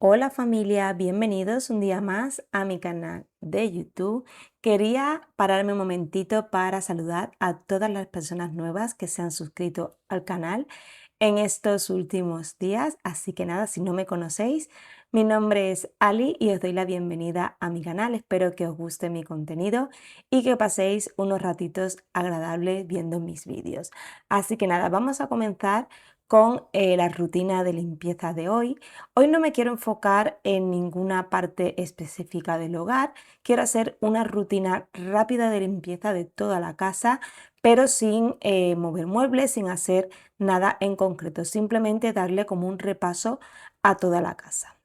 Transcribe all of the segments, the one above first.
Hola familia, bienvenidos un día más a mi canal de YouTube. Quería pararme un momentito para saludar a todas las personas nuevas que se han suscrito al canal en estos últimos días. Así que nada, si no me conocéis, mi nombre es Ali y os doy la bienvenida a mi canal. Espero que os guste mi contenido y que paséis unos ratitos agradables viendo mis vídeos. Así que nada, vamos a comenzar con la rutina de limpieza de hoy. Hoy no me quiero enfocar en ninguna parte específica del hogar, quiero hacer una rutina rápida de limpieza de toda la casa, pero sin mover muebles, sin hacer nada en concreto, simplemente darle como un repaso a toda la casa.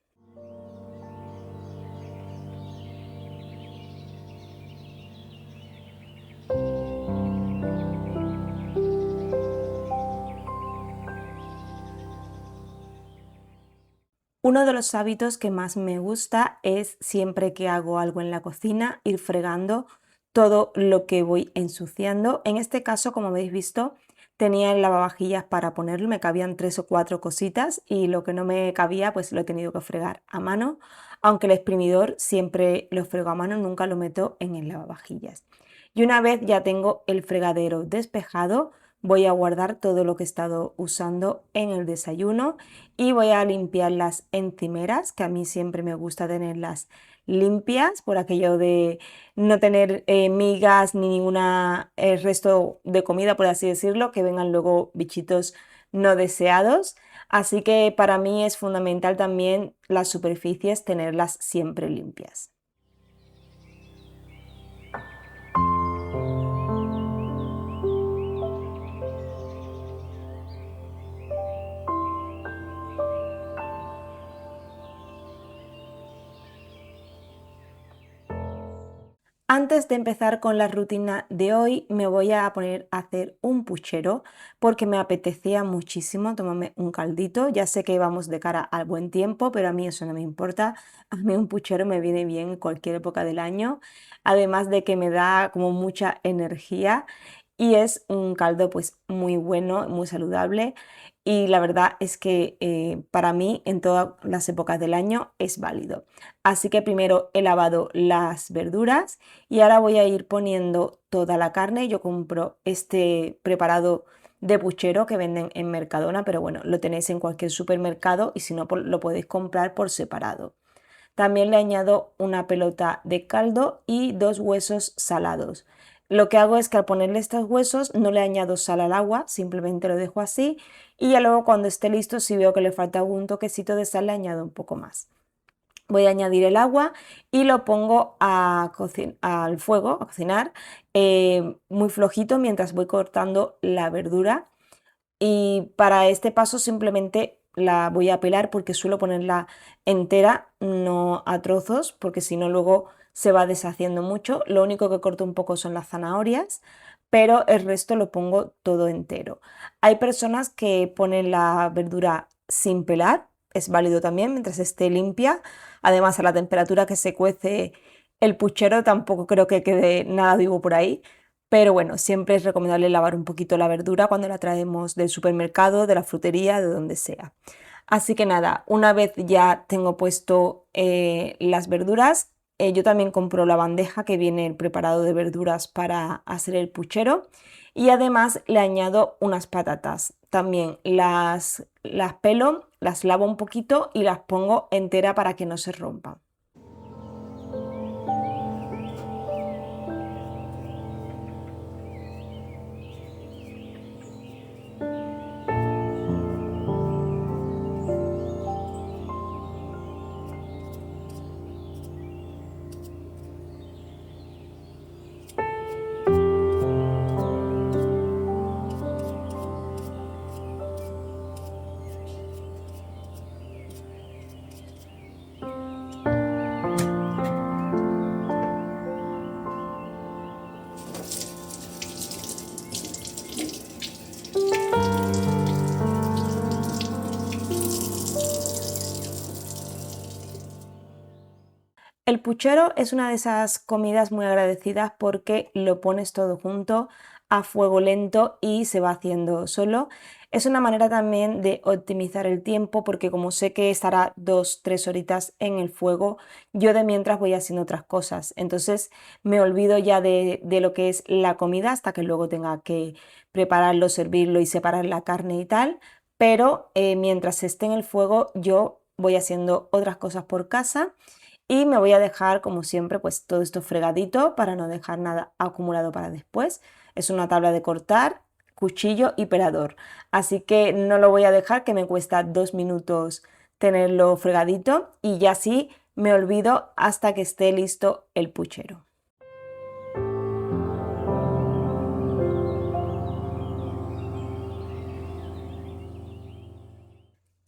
Uno de los hábitos que más me gusta es siempre que hago algo en la cocina, ir fregando todo lo que voy ensuciando. En este caso, como habéis visto, tenía el lavavajillas para ponerlo, me cabían 3 o 4 cositas y lo que no me cabía pues lo he tenido que fregar a mano, aunque el exprimidor siempre lo frego a mano, nunca lo meto en el lavavajillas. Y una vez ya tengo el fregadero despejado, voy a guardar todo lo que he estado usando en el desayuno y voy a limpiar las encimeras, que a mí siempre me gusta tenerlas limpias por aquello de no tener migas ni ninguna resto de comida, por así decirlo, que vengan luego bichitos no deseados. Así que para mí es fundamental también las superficies tenerlas siempre limpias. Antes de empezar con la rutina de hoy, me voy a poner a hacer un puchero porque me apetecía muchísimo tomarme un caldito. Ya sé que vamos de cara al buen tiempo, pero a mí eso no me importa. A mí un puchero me viene bien en cualquier época del año, además de que me da como mucha energía y es un caldo pues muy bueno, muy saludable y la verdad es que para mí en todas las épocas del año es válido. Así que primero he lavado las verduras y ahora voy a ir poniendo toda la carne. Yo compro este preparado de puchero que venden en Mercadona, pero bueno, lo tenéis en cualquier supermercado y si no, lo podéis comprar por separado. También le añado una pelota de caldo y 2 huesos salados. Lo que hago es que al ponerle estos huesos no le añado sal al agua, simplemente lo dejo así y ya luego cuando esté listo, si veo que le falta algún toquecito de sal, le añado un poco más. Voy a añadir el agua y lo pongo al fuego, a cocinar, muy flojito mientras voy cortando la verdura. Y para este paso simplemente la voy a pelar porque suelo ponerla entera, no a trozos, porque si no luego se va deshaciendo mucho. Lo único que corto un poco son las zanahorias, pero el resto lo pongo todo entero. Hay personas que ponen la verdura sin pelar, es válido también mientras esté limpia. Además, a la temperatura que se cuece el puchero tampoco creo que quede nada vivo por ahí. Pero bueno, siempre es recomendable lavar un poquito la verdura cuando la traemos del supermercado, de la frutería, de donde sea. Así que nada, una vez ya tengo puesto las verduras, yo también compro la bandeja que viene el preparado de verduras para hacer el puchero y además le añado unas patatas. También las pelo, las lavo un poquito y las pongo entera para que no se rompan. El puchero es una de esas comidas muy agradecidas porque lo pones todo junto, a fuego lento y se va haciendo solo. Es una manera también de optimizar el tiempo porque como sé que estará 2-3 horitas en el fuego, yo de mientras voy haciendo otras cosas. Entonces me olvido ya de lo que es la comida hasta que luego tenga que prepararlo, servirlo y separar la carne y tal. Pero mientras esté en el fuego yo voy haciendo otras cosas por casa y me voy a dejar, como siempre, pues todo esto fregadito para no dejar nada acumulado para después. Es una tabla de cortar, cuchillo y pelador. Así que no lo voy a dejar, que me cuesta 2 minutos tenerlo fregadito y ya así me olvido hasta que esté listo el puchero.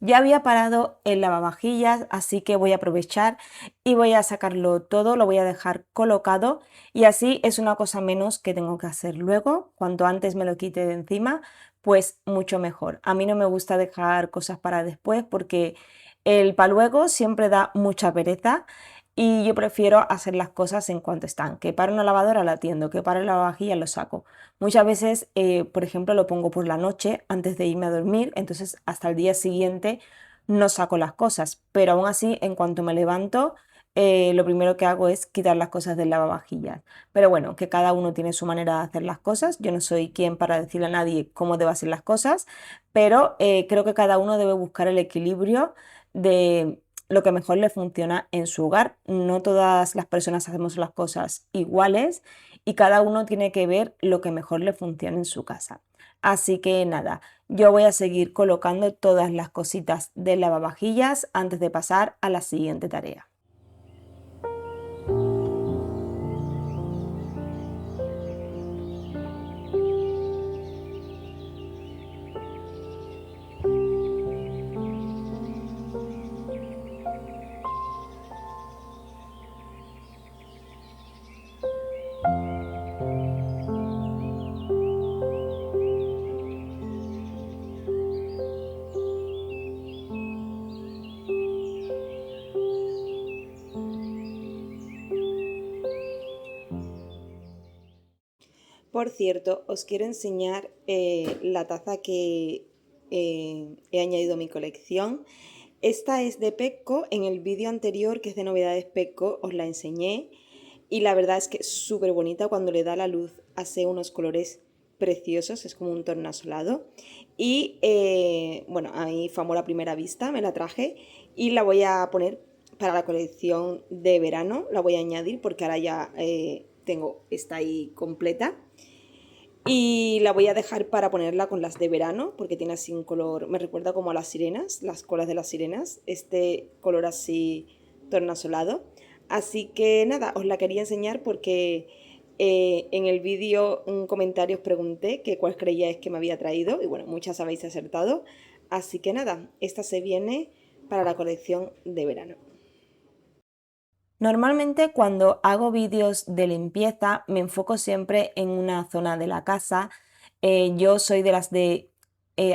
Ya había parado el lavavajillas, así que voy a aprovechar y voy a sacarlo todo, lo voy a dejar colocado y así es una cosa menos que tengo que hacer luego. Cuanto antes me lo quite de encima, pues mucho mejor. A mí no me gusta dejar cosas para después porque el pa' luego siempre da mucha pereza y yo prefiero hacer las cosas en cuanto están. Que para una lavadora la atiendo, que para el lavavajillas lo saco. Muchas veces, por ejemplo, lo pongo por la noche antes de irme a dormir, entonces hasta el día siguiente no saco las cosas, pero aún así, en cuanto me levanto, lo primero que hago es quitar las cosas del lavavajillas. Pero bueno, que cada uno tiene su manera de hacer las cosas. Yo no soy quien para decirle a nadie cómo debe hacer las cosas, pero creo que cada uno debe buscar el equilibrio de lo que mejor le funciona en su hogar. No todas las personas hacemos las cosas iguales y cada uno tiene que ver lo que mejor le funciona en su casa. Así que nada, yo voy a seguir colocando todas las cositas del lavavajillas antes de pasar a la siguiente tarea. Por cierto, os quiero enseñar la taza que he añadido a mi colección. Esta es de Pecco. En el vídeo anterior, que es de novedades Pecco, os la enseñé y la verdad es que es súper bonita. Cuando le da la luz hace unos colores preciosos, es como un tornasolado. Y bueno, a mí fue amor a primera vista, me la traje y la voy a poner para la colección de verano. La voy a añadir porque ahora ya tengo esta ahí completa. Y la voy a dejar para ponerla con las de verano, porque tiene así un color, me recuerda como a las sirenas, las colas de las sirenas, este color así tornasolado. Así que nada, os la quería enseñar porque en el vídeo un comentario os pregunté que cuál creíais que me había traído y bueno, muchas habéis acertado. Así que nada, esta se viene para la colección de verano. Normalmente cuando hago vídeos de limpieza me enfoco siempre en una zona de la casa. Yo soy de las de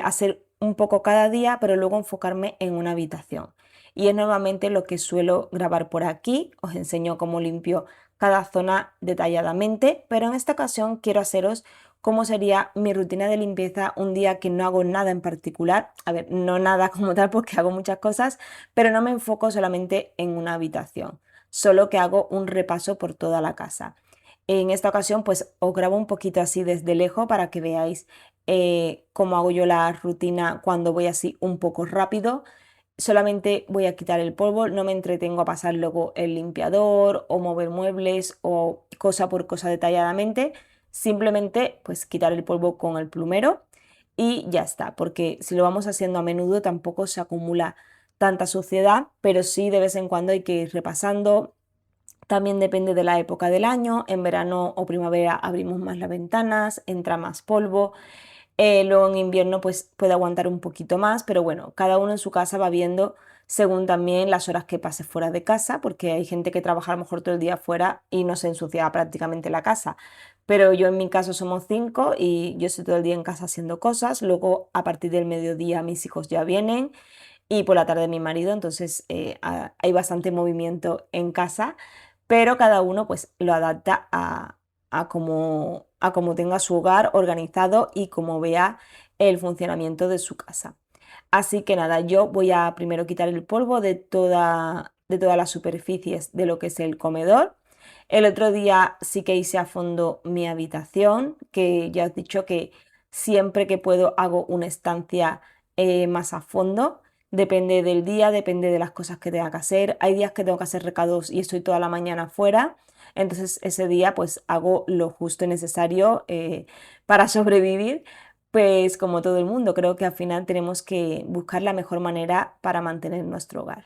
hacer un poco cada día, pero luego enfocarme en una habitación. Y es normalmente lo que suelo grabar por aquí. Os enseño cómo limpio cada zona detalladamente, pero en esta ocasión quiero haceros cómo sería mi rutina de limpieza un día que no hago nada en particular. A ver, no nada como tal porque hago muchas cosas, pero no me enfoco solamente en una habitación, solo que hago un repaso por toda la casa. En esta ocasión pues os grabo un poquito así desde lejos para que veáis cómo hago yo la rutina cuando voy así un poco rápido. Solamente voy a quitar el polvo, no me entretengo a pasar luego el limpiador o mover muebles o cosa por cosa detalladamente. Simplemente pues quitar el polvo con el plumero y ya está, porque si lo vamos haciendo a menudo tampoco se acumula tanta suciedad, pero sí de vez en cuando hay que ir repasando. También depende de la época del año. En verano o primavera abrimos más las ventanas, entra más polvo. Luego en invierno pues puede aguantar un poquito más, pero bueno, cada uno en su casa va viendo según también las horas que pase fuera de casa, porque hay gente que trabaja a lo mejor todo el día fuera y no se ensucia prácticamente la casa. Pero yo en mi caso somos 5 y yo estoy todo el día en casa haciendo cosas. Luego a partir del mediodía mis hijos ya vienen y por la tarde mi marido, entonces hay bastante movimiento en casa, pero cada uno pues lo adapta a cómo tenga su hogar organizado y cómo vea el funcionamiento de su casa. Así que nada, yo voy a primero quitar el polvo de todas las superficies de lo que es el comedor. El otro día sí que hice a fondo mi habitación, que ya os he dicho que siempre que puedo hago una estancia más a fondo. Depende del día, depende de las cosas que tenga que hacer. Hay días que tengo que hacer recados y estoy toda la mañana fuera. Entonces ese día pues hago lo justo y necesario para sobrevivir. Pues como todo el mundo, creo que al final tenemos que buscar la mejor manera para mantener nuestro hogar.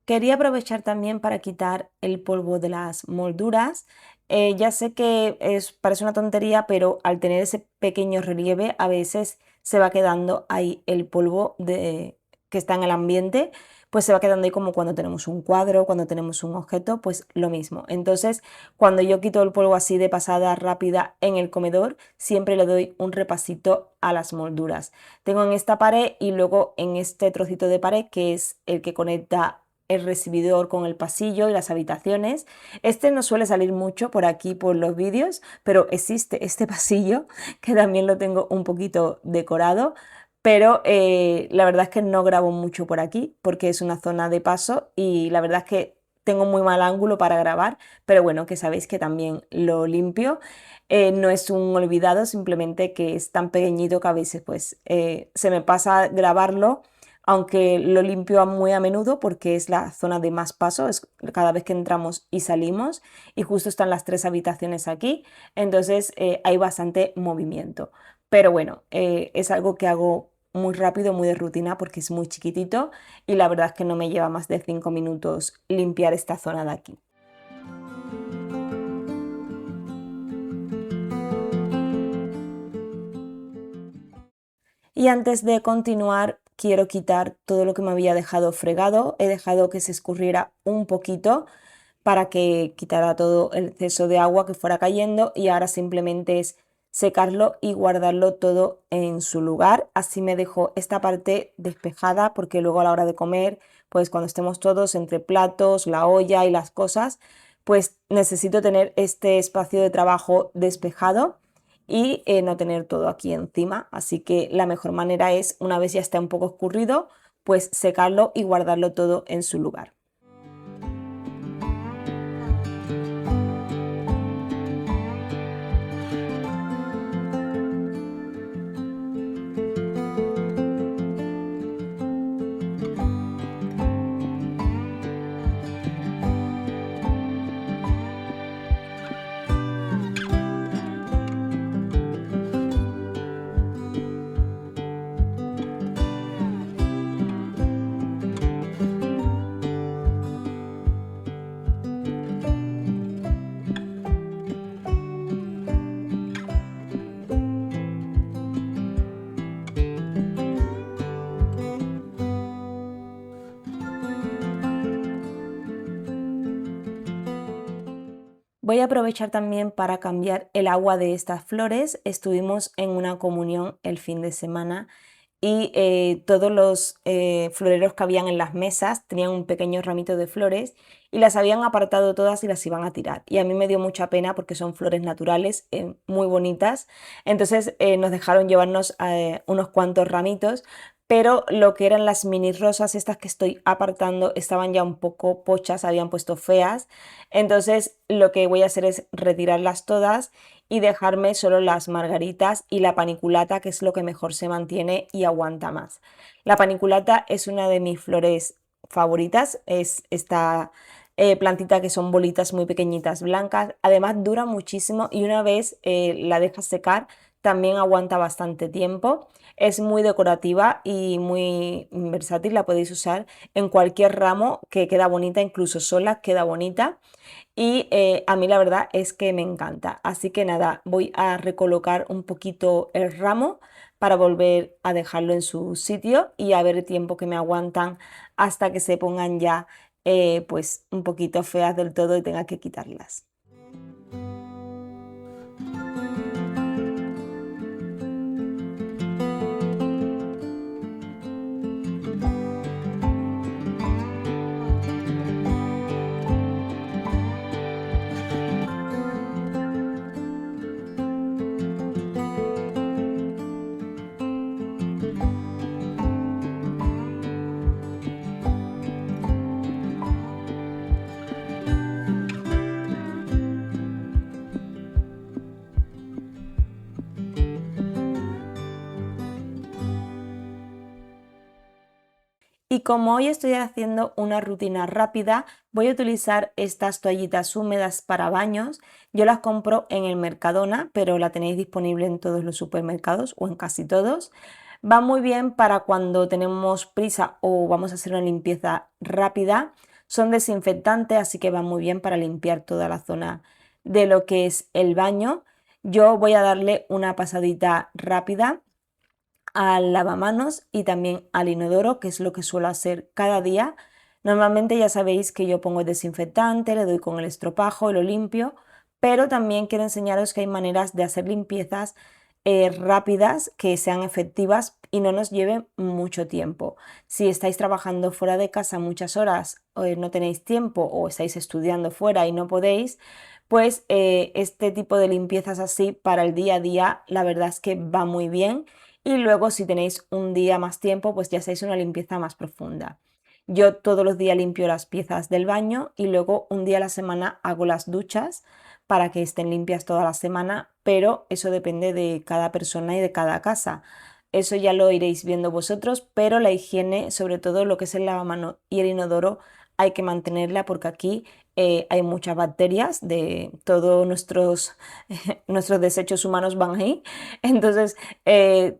Quería aprovechar también para quitar el polvo de las molduras. Ya sé que parece una tontería, pero al tener ese pequeño relieve a veces se va quedando ahí el polvo que está en el ambiente, pues se va quedando ahí como cuando tenemos un cuadro, cuando tenemos un objeto, pues lo mismo. Entonces, cuando yo quito el polvo así de pasada rápida en el comedor, siempre le doy un repasito a las molduras. Tengo en esta pared y luego en este trocito de pared que es el que conecta el recibidor con el pasillo y las habitaciones. Este no suele salir mucho por aquí por los vídeos, pero existe este pasillo que también lo tengo un poquito decorado, pero la verdad es que no grabo mucho por aquí porque es una zona de paso y la verdad es que tengo muy mal ángulo para grabar, pero bueno, que sabéis que también lo limpio. No es un olvidado, simplemente que es tan pequeñito que a veces pues se me pasa grabarlo, aunque lo limpio muy a menudo porque es la zona de más paso, es cada vez que entramos y salimos y justo están las tres habitaciones aquí, entonces hay bastante movimiento. Pero bueno, es algo que hago muy rápido, muy de rutina porque es muy chiquitito y la verdad es que no me lleva más de 5 minutos limpiar esta zona de aquí. Y antes de continuar, quiero quitar todo lo que me había dejado fregado. He dejado que se escurriera un poquito para que quitara todo el exceso de agua que fuera cayendo y ahora simplemente es secarlo y guardarlo todo en su lugar. Así me dejo esta parte despejada porque luego a la hora de comer, pues cuando estemos todos entre platos, la olla y las cosas, pues necesito tener este espacio de trabajo despejado y no tener todo aquí encima. Así que la mejor manera es, una vez ya está un poco escurrido, pues secarlo y guardarlo todo en su lugar. Voy a aprovechar también para cambiar el agua de estas flores. Estuvimos en una comunión el fin de semana y todos los floreros que habían en las mesas tenían un pequeño ramito de flores y las habían apartado todas y las iban a tirar. Y a mí me dio mucha pena porque son flores naturales, muy bonitas. Entonces nos dejaron llevarnos unos cuantos ramitos, pero lo que eran las mini rosas, estas que estoy apartando, estaban ya un poco pochas, habían puesto feas. Entonces lo que voy a hacer es retirarlas todas y dejarme solo las margaritas y la paniculata, que es lo que mejor se mantiene y aguanta más. La paniculata es una de mis flores favoritas, es esta plantitas que son bolitas muy pequeñitas blancas. Además dura muchísimo y una vez la dejas secar también aguanta bastante tiempo. Es muy decorativa y muy versátil, la podéis usar en cualquier ramo que queda bonita, incluso sola queda bonita. Y a mí la verdad es que me encanta. Así que nada, voy a recolocar un poquito el ramo para volver a dejarlo en su sitio y a ver el tiempo que me aguantan hasta que se pongan ya pues un poquito feas del todo y tenga que quitarlas. Y como hoy estoy haciendo una rutina rápida, voy a utilizar estas toallitas húmedas para baños. Yo las compro en el Mercadona, pero la tenéis disponible en todos los supermercados o en casi todos. Va muy bien para cuando tenemos prisa o vamos a hacer una limpieza rápida. Son desinfectantes, así que van muy bien para limpiar toda la zona de lo que es el baño. Yo voy a darle una pasadita rápida al lavamanos y también al inodoro, que es lo que suelo hacer cada día. Normalmente ya sabéis que yo pongo el desinfectante, le doy con el estropajo, lo limpio, pero también quiero enseñaros que hay maneras de hacer limpiezas rápidas, que sean efectivas y no nos lleven mucho tiempo. Si estáis trabajando fuera de casa muchas horas o no tenéis tiempo o estáis estudiando fuera y no podéis, pues este tipo de limpiezas así para el día a día, la verdad es que va muy bien. Y luego si tenéis un día más tiempo, pues ya hacéis una limpieza más profunda. Yo todos los días limpio las piezas del baño y luego un día a la semana hago las duchas para que estén limpias toda la semana, pero eso depende de cada persona y de cada casa. Eso ya lo iréis viendo vosotros, pero la higiene, sobre todo lo que es el lavamanos y el inodoro, hay que mantenerla porque aquí hay muchas bacterias de todos nuestros desechos humanos van ahí. Entonces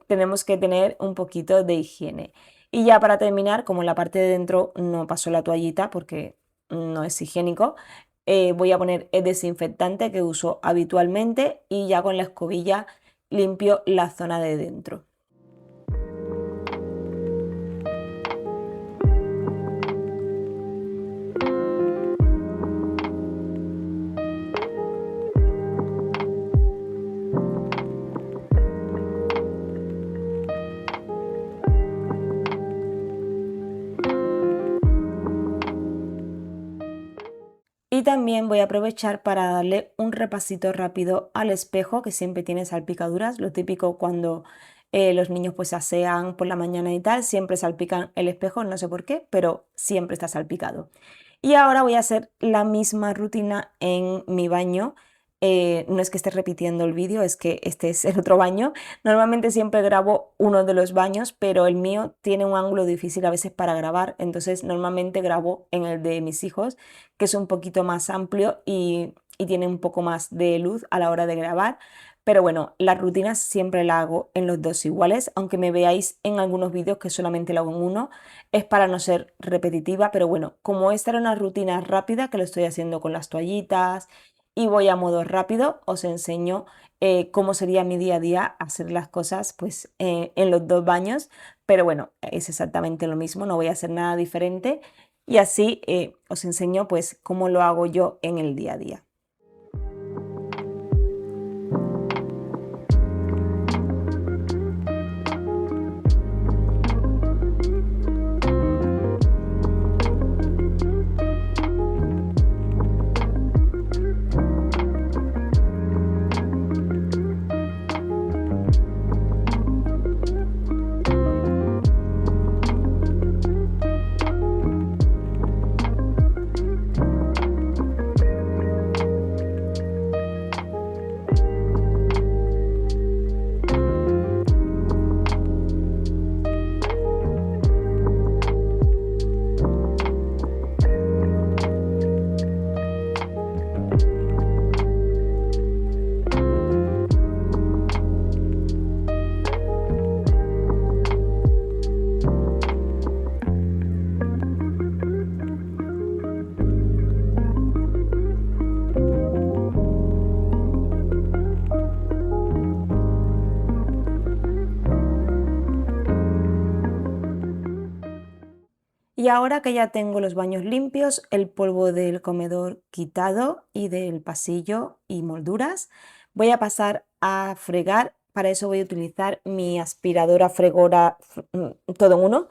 tenemos que tener un poquito de higiene. Y ya para terminar, como en la parte de dentro no paso la toallita porque no es higiénico, voy a poner el desinfectante que uso habitualmente y ya con la escobilla limpio la zona de dentro. Y también voy a aprovechar para darle un repasito rápido al espejo que siempre tiene salpicaduras, lo típico cuando los niños pues asean por la mañana y tal, siempre salpican el espejo, no sé por qué, pero siempre está salpicado. Y ahora voy a hacer la misma rutina en mi baño. No es que esté repitiendo el vídeo, es que este es el otro baño. Normalmente siempre grabo uno de los baños, pero el mío tiene un ángulo difícil a veces para grabar, entonces normalmente grabo en el de mis hijos, que es un poquito más amplio y tiene un poco más de luz a la hora de grabar. Pero bueno, las rutinas siempre la hago en los dos iguales, aunque me veáis en algunos vídeos que solamente lo hago en uno, es para no ser repetitiva, pero bueno, como esta era una rutina rápida que lo estoy haciendo con las toallitas y voy a modo rápido, os enseño cómo sería mi día a día hacer las cosas pues en los dos baños, pero bueno, es exactamente lo mismo, no voy a hacer nada diferente y así os enseño pues cómo lo hago yo en el día a día. ahora que ya tengo los baños limpios, el polvo del comedor quitado y del pasillo y molduras, voy a pasar a fregar. Para eso voy a utilizar mi aspiradora fregora todo en uno,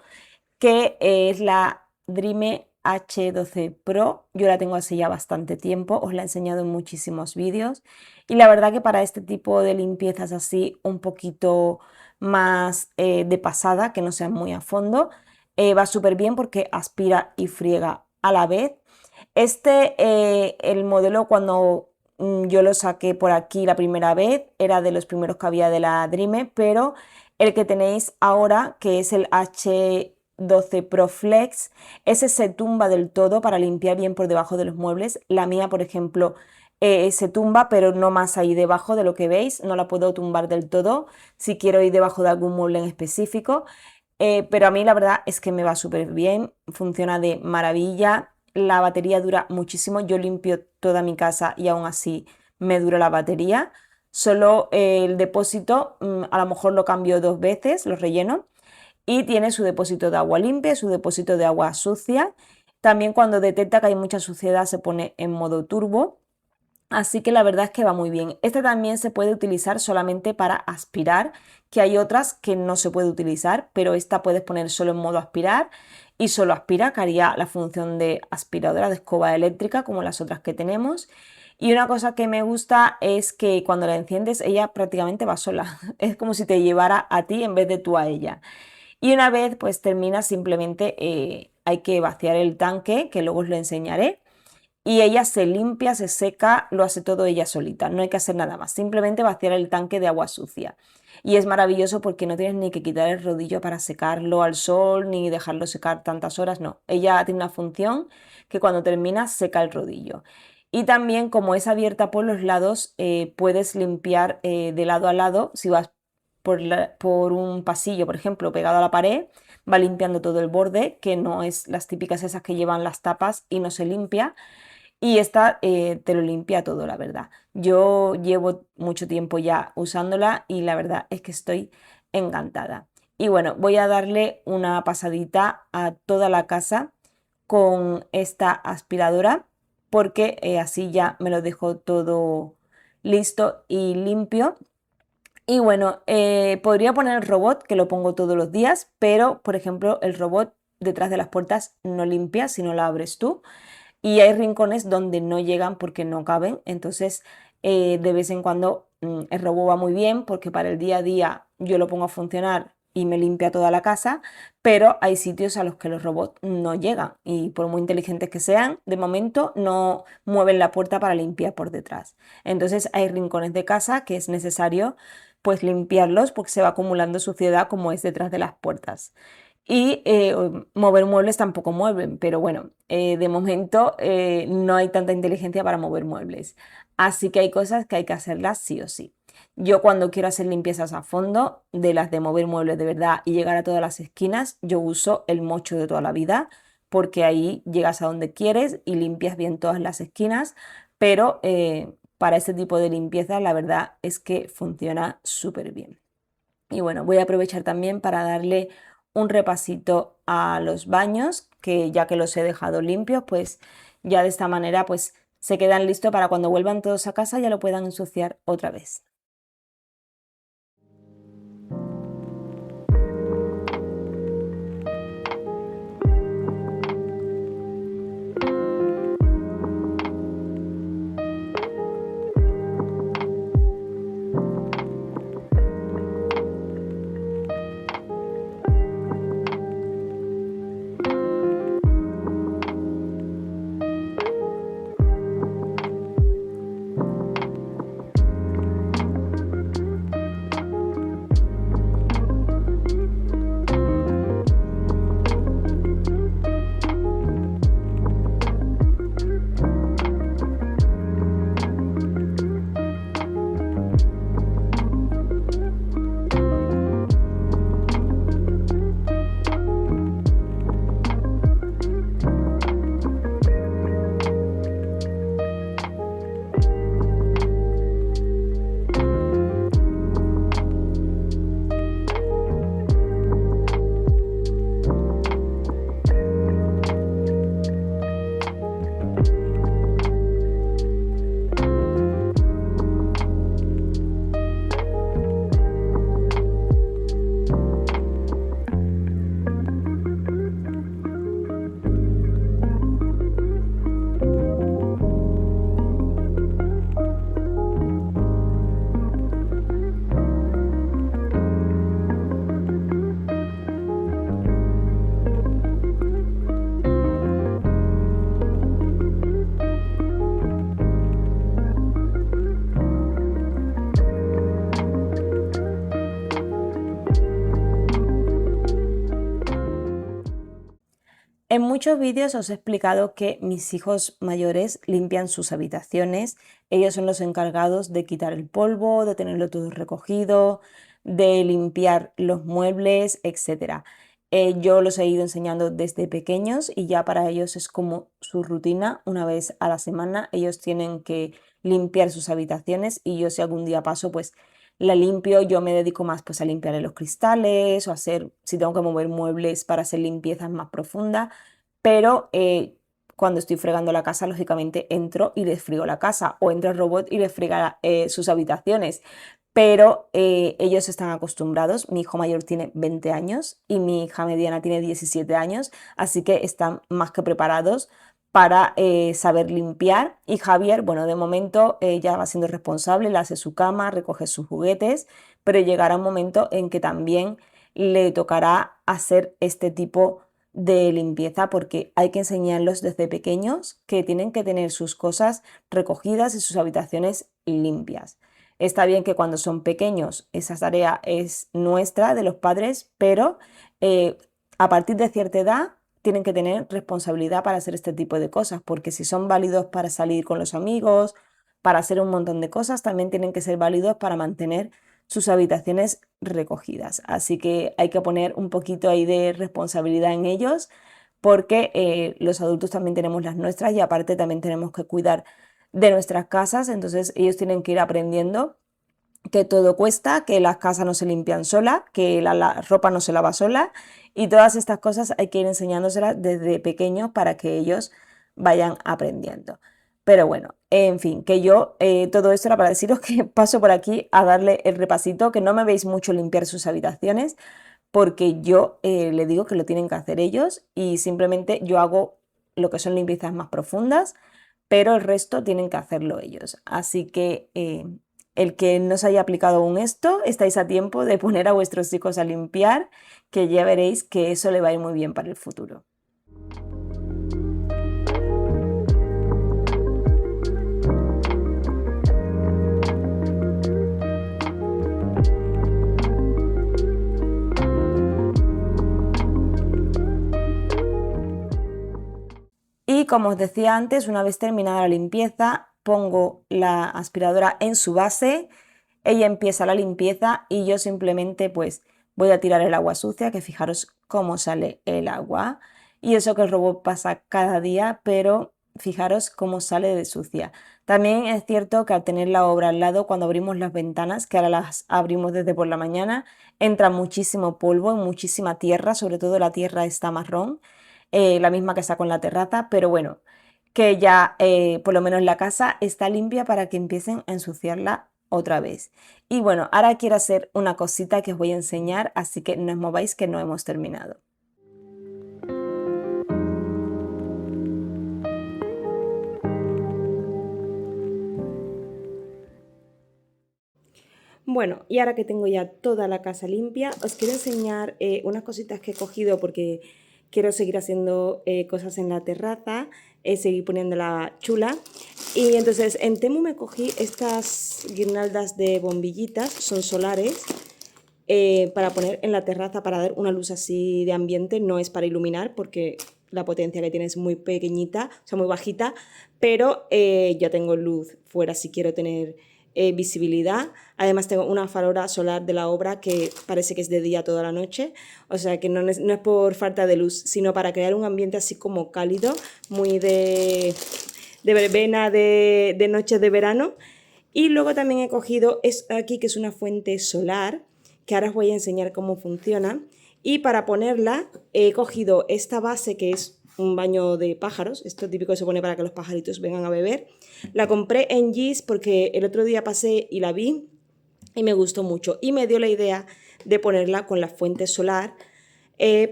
que es la Drime H12 Pro. Yo la tengo así ya bastante tiempo, os la he enseñado en muchísimos vídeos y la verdad que para este tipo de limpiezas así un poquito más de pasada, que no sean muy a fondo, va súper bien porque aspira y friega a la vez. El modelo cuando yo lo saqué por aquí la primera vez, era de los primeros que había de la Drime, pero el que tenéis ahora, que es el H12 Pro Flex, ese se tumba del todo para limpiar bien por debajo de los muebles. La mía, por ejemplo, se tumba, pero no más ahí debajo de lo que veis, no la puedo tumbar del todo si quiero ir debajo de algún mueble en específico. Pero a mí la verdad es que me va súper bien, funciona de maravilla, la batería dura muchísimo, yo limpio toda mi casa y aún así me dura la batería. Solo el depósito, a lo mejor lo cambio 2 veces, lo relleno, y tiene su depósito de agua limpia, su depósito de agua sucia. También cuando detecta que hay mucha suciedad se pone en modo turbo. Así que la verdad es que va muy bien. Este también se puede utilizar solamente para aspirar, que hay otras que no se puede utilizar, pero esta puedes poner solo en modo aspirar y solo aspira, que haría la función de aspiradora de escoba eléctrica como las otras que tenemos. Y una cosa que me gusta es que cuando la enciendes ella prácticamente va sola. Es como si te llevara a ti en vez de tú a ella. Y una vez pues termina simplemente hay que vaciar el tanque, que luego os lo enseñaré, y ella se limpia, se seca, lo hace todo ella solita, no hay que hacer nada más, simplemente vaciar el tanque de agua sucia. Y es maravilloso porque no tienes ni que quitar el rodillo para secarlo al sol, ni dejarlo secar tantas horas, no. Ella tiene una función que cuando termina seca el rodillo. Y también como es abierta por los lados, puedes limpiar de lado a lado. Si vas por un pasillo, por ejemplo, pegado a la pared, va limpiando todo el borde, que no es las típicas esas que llevan las tapas y no se limpia, y esta te lo limpia todo, la verdad. Yo llevo mucho tiempo ya usándola y la verdad es que estoy encantada. Y bueno, voy a darle una pasadita a toda la casa con esta aspiradora porque así ya me lo dejo todo listo y limpio. Y bueno, podría poner el robot, que lo pongo todos los días, pero por ejemplo el robot detrás de las puertas no limpia si no la abres tú, y hay rincones donde no llegan porque no caben. Entonces de vez en cuando el robot va muy bien porque para el día a día yo lo pongo a funcionar y me limpia toda la casa, pero hay sitios a los que los robots no llegan y por muy inteligentes que sean, de momento no mueven la puerta para limpiar por detrás. Entonces hay rincones de casa que es necesario pues limpiarlos porque se va acumulando suciedad como es detrás de las puertas. Y mover muebles tampoco mueven, pero bueno, de momento no hay tanta inteligencia para mover muebles. Así que hay cosas que hay que hacerlas sí o sí. Yo cuando quiero hacer limpiezas a fondo, de las de mover muebles de verdad y llegar a todas las esquinas, yo uso el mocho de toda la vida, porque ahí llegas a donde quieres y limpias bien todas las esquinas, pero para este tipo de limpieza la verdad es que funciona súper bien. Y bueno, voy a aprovechar también para darle un repasito a los baños, que ya que los he dejado limpios, pues ya de esta manera pues se quedan listos para cuando vuelvan todos a casa ya lo puedan ensuciar otra vez. En muchos vídeos os he explicado que mis hijos mayores limpian sus habitaciones. Ellos son los encargados de quitar el polvo, de tenerlo todo recogido, de limpiar los muebles, etc. Yo los he ido enseñando desde pequeños y ya para ellos es como su rutina. Una vez a la semana ellos tienen que limpiar sus habitaciones y yo si algún día paso pues la limpio. Yo me dedico más pues a limpiar los cristales o a hacer, si tengo que mover muebles para hacer limpiezas más profundas, pero cuando estoy fregando la casa, lógicamente entro y les frigo la casa, o entra el robot y les friga sus habitaciones. Pero ellos están acostumbrados. Mi hijo mayor tiene 20 años y mi hija mediana tiene 17 años, así que están más que preparados para saber limpiar. Y Javier, bueno, de momento ya va siendo responsable, le hace su cama, recoge sus juguetes, pero llegará un momento en que también le tocará hacer este tipo de limpieza, porque hay que enseñarlos desde pequeños que tienen que tener sus cosas recogidas y sus habitaciones limpias. Está bien que cuando son pequeños esa tarea es nuestra, de los padres, pero a partir de cierta edad tienen que tener responsabilidad para hacer este tipo de cosas, porque si son válidos para salir con los amigos, para hacer un montón de cosas, también tienen que ser válidos para mantener sus habitaciones recogidas. Así que hay que poner un poquito ahí de responsabilidad en ellos, porque los adultos también tenemos las nuestras y aparte también tenemos que cuidar de nuestras casas. Entonces ellos tienen que ir aprendiendo que todo cuesta, que las casas no se limpian sola, que la ropa no se lava sola, y todas estas cosas hay que ir enseñándoselas desde pequeños para que ellos vayan aprendiendo. Pero bueno, en fin, que yo todo esto era para deciros que paso por aquí a darle el repasito, que no me veis mucho limpiar sus habitaciones, porque yo le digo que lo tienen que hacer ellos y simplemente yo hago lo que son limpiezas más profundas, pero el resto tienen que hacerlo ellos. Así que el que no se haya aplicado aún esto, estáis a tiempo de poner a vuestros hijos a limpiar, que ya veréis que eso le va a ir muy bien para el futuro. Y como os decía antes, una vez terminada la limpieza, pongo la aspiradora en su base, ella empieza la limpieza y yo simplemente pues voy a tirar el agua sucia, que fijaros cómo sale el agua. Y eso que el robot pasa cada día, pero fijaros cómo sale de sucia. También es cierto que al tener la obra al lado, cuando abrimos las ventanas, que ahora las abrimos desde por la mañana, entra muchísimo polvo y muchísima tierra, sobre todo la tierra está marrón, la misma que está con la terraza, pero bueno, que ya por lo menos la casa está limpia para que empiecen a ensuciarla otra vez. Y bueno, ahora quiero hacer una cosita que os voy a enseñar, así que no os mováis que no hemos terminado. Bueno, y ahora que tengo ya toda la casa limpia, os quiero enseñar unas cositas que he cogido porque quiero seguir haciendo cosas en la terraza, seguir poniéndola chula. Y entonces en Temu me cogí estas guirnaldas de bombillitas, son solares, para poner en la terraza para dar una luz así de ambiente. No es para iluminar porque la potencia que tiene es muy pequeñita, o sea, muy bajita, pero ya tengo luz fuera si quiero tener visibilidad. Además tengo una farola solar de la obra que parece que es de día toda la noche, o sea que no es por falta de luz, sino para crear un ambiente así como cálido, muy de verbena, de noches de verano. Y luego también he cogido aquí, que es una fuente solar, que ahora os voy a enseñar cómo funciona. Y para ponerla he cogido esta base, que es un baño de pájaros, esto típico que se pone para que los pajaritos vengan a beber. La compré en Gis porque el otro día pasé y la vi y me gustó mucho. Y me dio la idea de ponerla con la fuente solar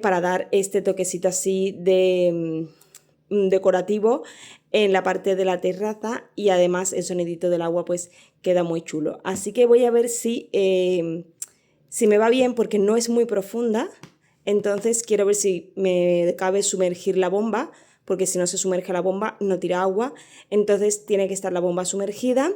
para dar este toquecito así de decorativo en la parte de la terraza, y además el sonidito del agua pues queda muy chulo. Así que voy a ver si me va bien, porque no es muy profunda, entonces quiero ver si me cabe sumergir la bomba, porque si no se sumerge la bomba no tira agua, entonces tiene que estar la bomba sumergida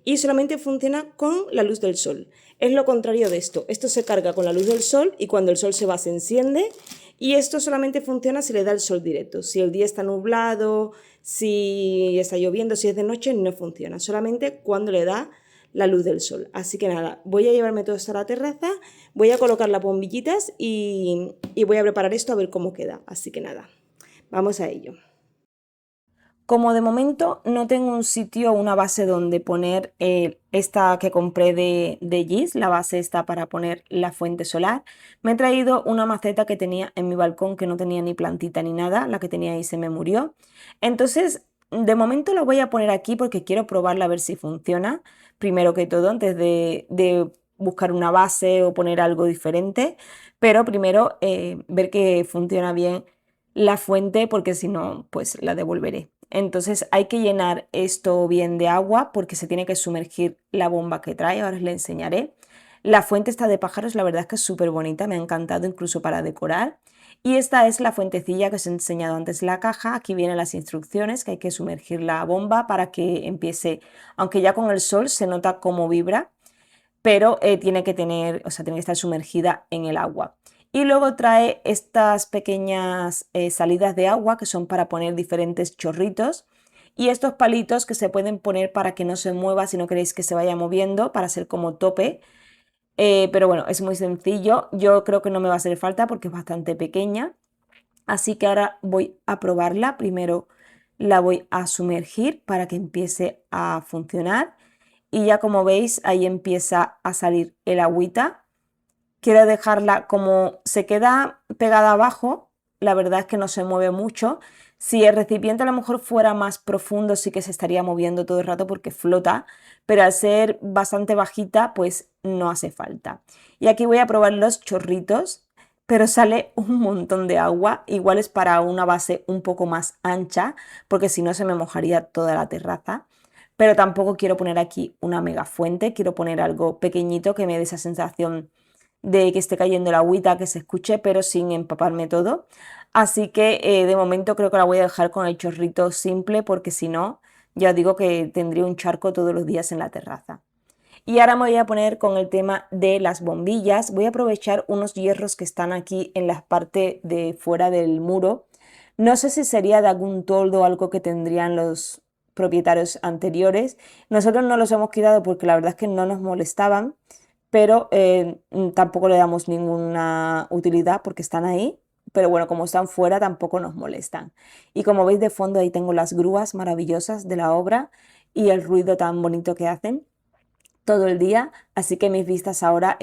y solamente funciona con la luz del sol. Es lo contrario de esto se carga con la luz del sol y cuando el sol se va se enciende Y esto solamente funciona si le da el sol directo. Si el día está nublado, si está lloviendo, si es de noche, no funciona. Solamente cuando le da la luz del sol. Así que nada, voy a llevarme todo esto a la terraza, voy a colocar las bombillitas y voy a preparar esto a ver cómo queda. Así que nada, vamos a ello. Como de momento no tengo un sitio o una base donde poner esta que compré de Gis, la base está para poner la fuente solar, me he traído una maceta que tenía en mi balcón que no tenía ni plantita ni nada, la que tenía ahí se me murió. Entonces, de momento la voy a poner aquí porque quiero probarla a ver si funciona, primero que todo, antes de buscar una base o poner algo diferente, pero primero ver que funciona bien la fuente porque si no, pues la devolveré. Entonces hay que llenar esto bien de agua porque se tiene que sumergir la bomba que trae, ahora os la enseñaré. La fuente está de pájaros, la verdad es que es súper bonita, me ha encantado incluso para decorar. Y esta es la fuentecilla que os he enseñado antes en la caja, aquí vienen las instrucciones que hay que sumergir la bomba para que empiece, aunque ya con el sol se nota cómo vibra, pero tiene que tener, o sea, tiene que estar sumergida en el agua. Y luego trae estas pequeñas salidas de agua que son para poner diferentes chorritos y estos palitos que se pueden poner para que no se mueva si no queréis que se vaya moviendo, para ser como tope. Pero bueno, es muy sencillo. Yo creo que no me va a hacer falta porque es bastante pequeña. Así que ahora voy a probarla. Primero la voy a sumergir para que empiece a funcionar. Y ya como veis, ahí empieza a salir el agüita. Quiero dejarla como se queda pegada abajo, la verdad es que no se mueve mucho. Si el recipiente a lo mejor fuera más profundo sí que se estaría moviendo todo el rato porque flota, pero al ser bastante bajita pues no hace falta. Y aquí voy a probar los chorritos, pero sale un montón de agua, igual es para una base un poco más ancha porque si no se me mojaría toda la terraza. Pero tampoco quiero poner aquí una mega fuente, quiero poner algo pequeñito que me dé esa sensación de que esté cayendo la agüita, que se escuche, pero sin empaparme todo. Así que de momento creo que la voy a dejar con el chorrito simple porque si no, ya os digo que tendría un charco todos los días en la terraza. Y ahora me voy a poner con el tema de las bombillas. Voy a aprovechar unos hierros que están aquí en la parte de fuera del muro. No sé si sería de algún toldo o algo que tendrían los propietarios anteriores. Nosotros no los hemos quitado porque la verdad es que no nos molestaban, pero tampoco le damos ninguna utilidad porque están ahí. Pero bueno, como están fuera tampoco nos molestan. Y como veis de fondo ahí tengo las grúas maravillosas de la obra y el ruido tan bonito que hacen todo el día, así que mis vistas ahora,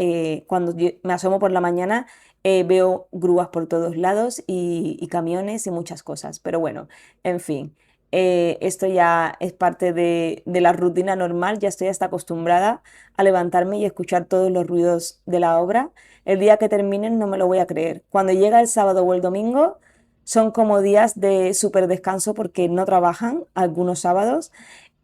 cuando me asomo por la mañana, veo grúas por todos lados y camiones y muchas cosas, pero bueno, en fin, esto ya es parte de la rutina normal, ya estoy hasta acostumbrada a levantarme y escuchar todos los ruidos de la obra. El día que terminen no me lo voy a creer. Cuando llega el sábado o el domingo, son como días de súper descanso porque no trabajan algunos sábados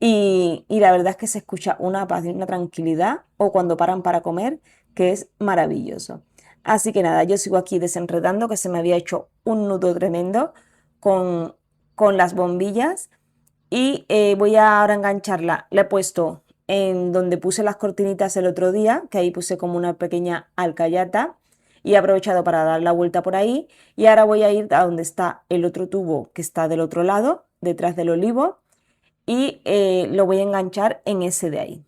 y la verdad es que se escucha una paz y una tranquilidad o cuando paran para comer, que es maravilloso. Así que nada, yo sigo aquí desenredando, que se me había hecho un nudo tremendo con, con las bombillas y voy a ahora engancharla. La he puesto en donde puse las cortinitas el otro día, que ahí puse como una pequeña alcayata y he aprovechado para dar la vuelta por ahí y ahora voy a ir a donde está el otro tubo que está del otro lado, detrás del olivo y lo voy a enganchar en ese de ahí.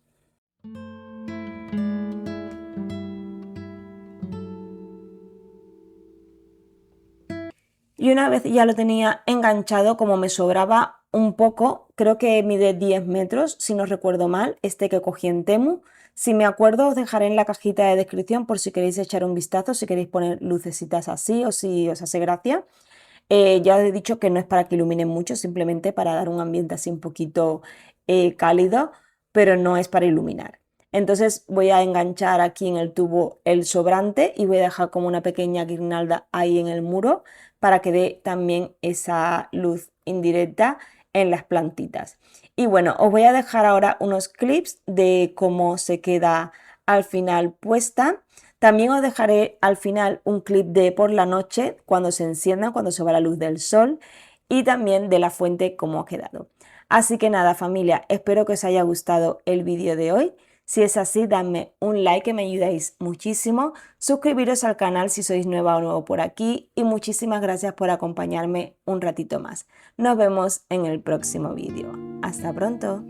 Y una vez ya lo tenía enganchado, como me sobraba un poco, creo que mide 10 metros, si no recuerdo mal, este que cogí en Temu. Si me acuerdo os dejaré en la cajita de descripción por si queréis echar un vistazo, si queréis poner lucecitas así o si os hace gracia. Ya os he dicho que no es para que iluminen mucho, simplemente para dar un ambiente así un poquito cálido, pero no es para iluminar. Entonces voy a enganchar aquí en el tubo el sobrante y voy a dejar como una pequeña guirnalda ahí en el muro para que dé también esa luz indirecta en las plantitas. Y bueno, os voy a dejar ahora unos clips de cómo se queda al final puesta. También os dejaré al final un clip de por la noche, cuando se encienda, cuando se va la luz del sol y también de la fuente cómo ha quedado. Así que nada familia, espero que os haya gustado el vídeo de hoy. Si es así, dadme un like que me ayudáis muchísimo, suscribiros al canal si sois nueva o nuevo por aquí y muchísimas gracias por acompañarme un ratito más. Nos vemos en el próximo vídeo. ¡Hasta pronto!